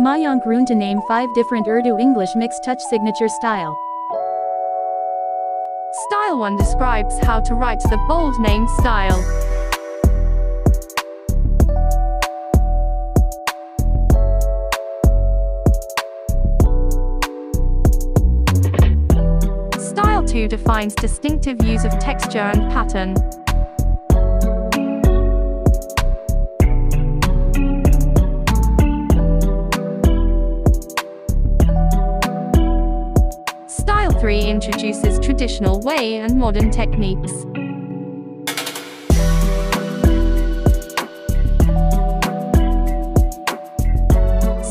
Mayank Ronta name 5 different Urdu-English mixed touch signature style. Style 1 describes how to write the bold name style. Style 2 defines distinctive use of texture and pattern. Style 3 introduces traditional way and modern techniques.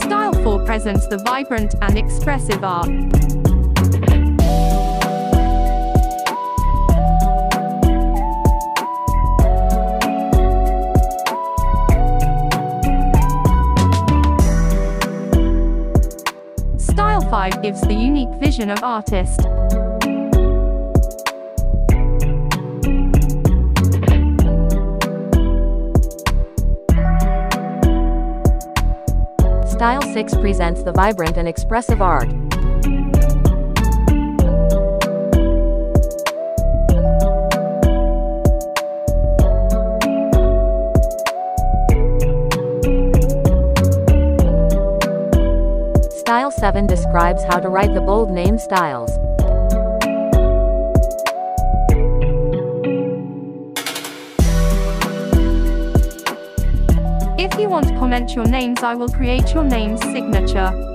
Style 4 presents the vibrant and expressive art. Style 5 gives the unique vision of artist. Style 6 presents the vibrant and expressive art. Style 7 describes how to write the bold name styles. If you want to comment your names, I will create your name's signature.